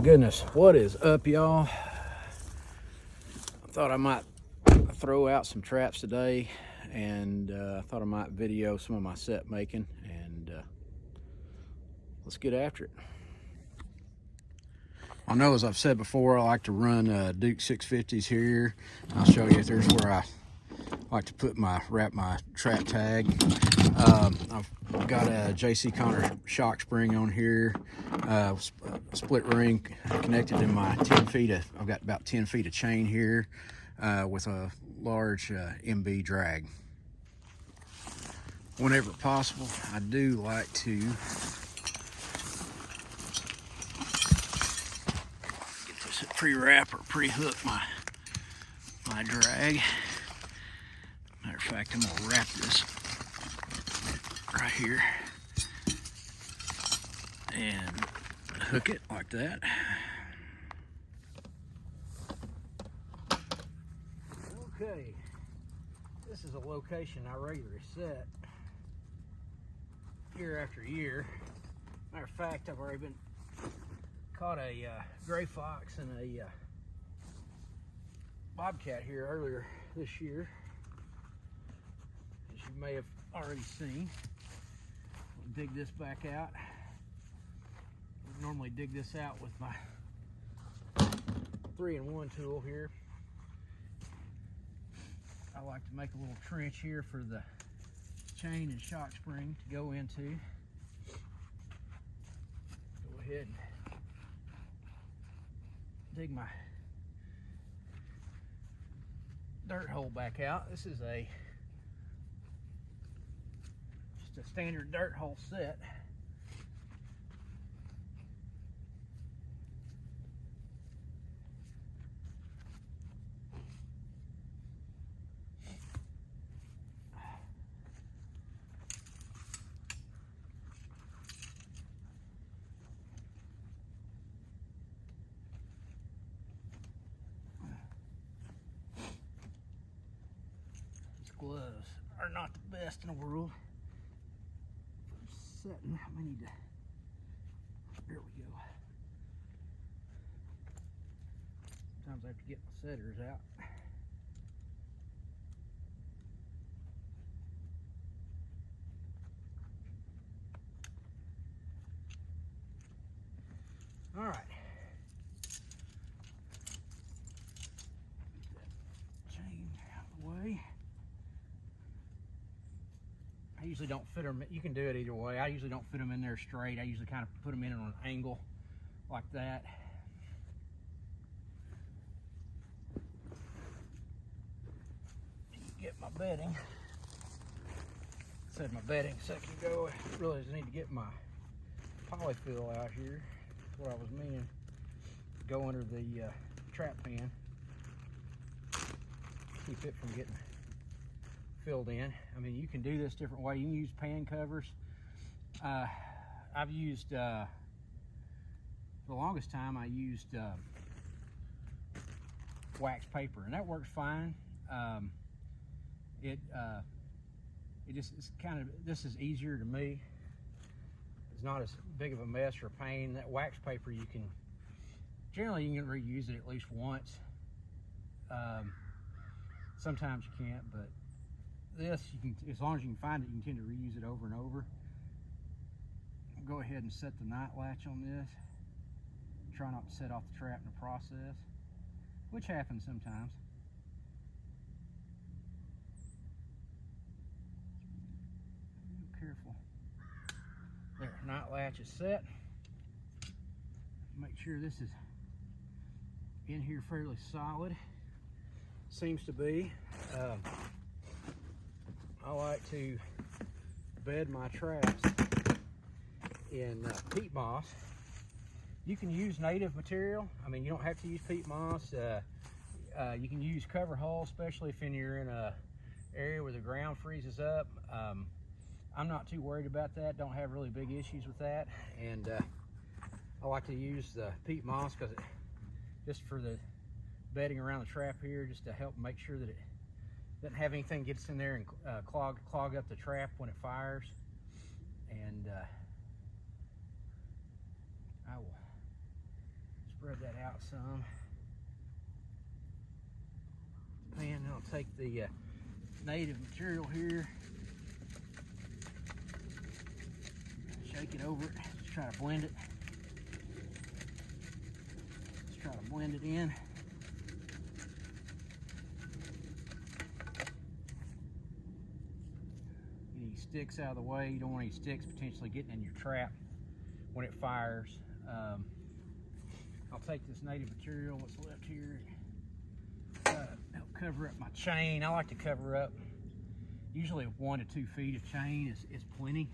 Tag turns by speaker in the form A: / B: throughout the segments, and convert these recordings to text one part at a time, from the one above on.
A: goodness, what is up, y'all? I thought I might throw out some traps today, and I thought I might video some of my set making, and let's get after it. I know, as I've said before, I like to run Duke 650s here. I'll show you. There's where I like to wrap my trap tag. I've got a JC Connor shock spring on here, split ring connected in my 10 feet I've got about 10 feet of chain here with a large MB drag. Whenever possible, I do like to get this pre-wrap or pre-hook my drag. Matter of fact, I'm gonna wrap this right here and hook it like that. Okay, this is a location I regularly set year after year. Matter of fact, I've already caught a gray fox and a bobcat here earlier this year, as you may have already seen. I'll dig this back out. I normally dig this out with my 3-in-1 tool here. I like to make a little trench here for the chain and shock spring to go into. Go ahead and dig my dirt hole back out. This is just a standard dirt hole set. Gloves are not the best in the world for setting. I need to, there we go. Sometimes I have to get my setters out. All right. Get that chain out of the way. I usually don't fit them. You can do it either way. I usually don't fit them in there straight. I usually kind of put them in on an angle like that. Get my bedding. Said my bedding a second ago. I realized I need to get my polyfill out here. That's what I was meaning. Go under the trap pan. Keep it from getting filled in. I mean, you can do this different way. You can use pan covers. I've used, for the longest time, I used wax paper, and that works fine. This is easier to me. It's not as big of a mess or pain. That wax paper, generally you can reuse it at least once. Sometimes you can't, but this, you can, as long as you can find it, you can tend to reuse it over and over. I'll go ahead and set the night latch on this. Try not to set off the trap in the process, which happens sometimes. Be careful. There, night latch is set. Make sure this is in here fairly solid. Seems to be. I like to bed my traps in peat moss. You can use native material. I mean, you don't have to use peat moss. You can use cover hull, especially if you're in a area where the ground freezes up. I'm not too worried about that. Don't have really big issues with that. And I like to use the peat moss because just for the bedding around the trap here, just to help make sure that it doesn't have anything gets in there and clog up the trap when it fires. And I will Spread that out some. Pan, I'll take the native material here. Shake it over it. Just try to blend it. Just try to blend it in. Get any sticks out of the way. You don't want any sticks potentially getting in your trap when it fires. I'll take this native material, what's left here, help cover up my chain. I like to cover up, usually 1 to 2 feet of chain is plenty.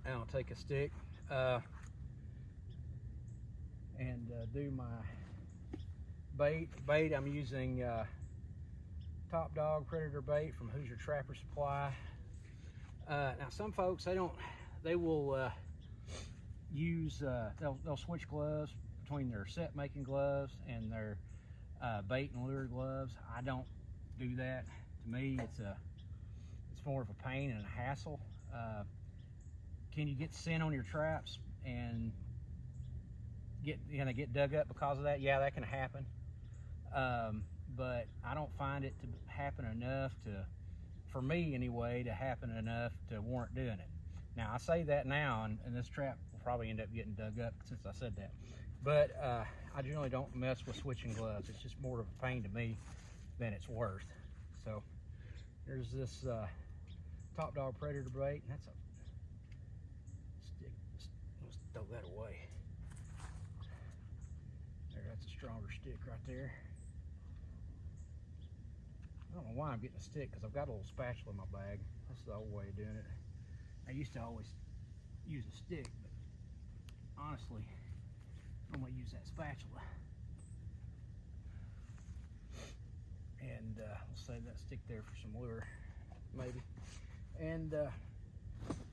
A: And I'll take a stick and do my bait. I'm using Top Dog Predator bait from Hoosier Trapper Supply. Now some folks, they will use, they'll switch gloves between their set making gloves and their bait and lure gloves. I don't do that. To me, it's more of a pain and a hassle. Can you get scent on your traps and get dug up because of that? Yeah, that can happen. But I don't find it to happen enough for me anyway, to happen enough to warrant doing it. Now I say that now, and this trap will probably end up getting dug up since I said that. But I generally don't mess with switching gloves. It's just more of a pain to me than it's worth. So there's this Top Dog Predator bait, and that's a stick. Let's throw that away. There, that's a stronger stick right there. I don't know why I'm getting a stick, because I've got a little spatula in my bag. That's the old way of doing it. I used to always use a stick, but honestly, I'm gonna use that spatula. And we'll save that stick there for some lure, maybe. And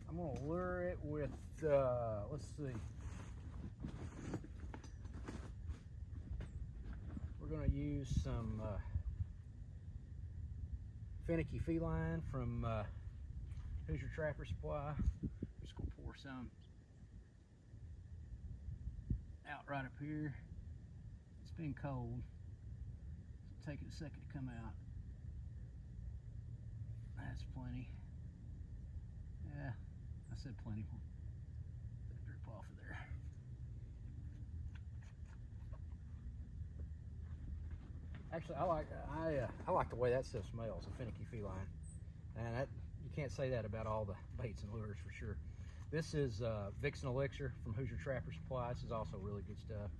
A: I'm gonna lure it with, let's see. We're gonna use some finicky feline from Hoosier Trapper Supply. Just gonna pour some out right up here. It's been cold, so take it a second to come out. That's plenty. Yeah, I said plenty. Let it drip off of there. Actually, I like the way that stuff smells, a finicky feline, and that, you can't say that about all the baits and lures for sure. This is Vixen Elixir from Hoosier Trapper Supply. This is also really good stuff.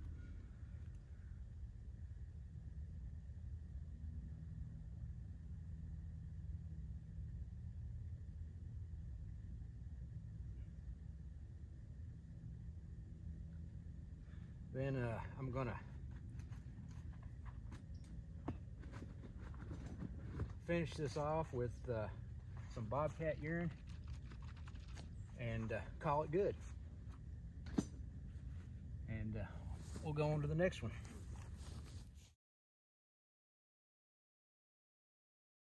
A: Then I'm gonna finish this off with some bobcat urine and call it good. And we'll go on to the next one.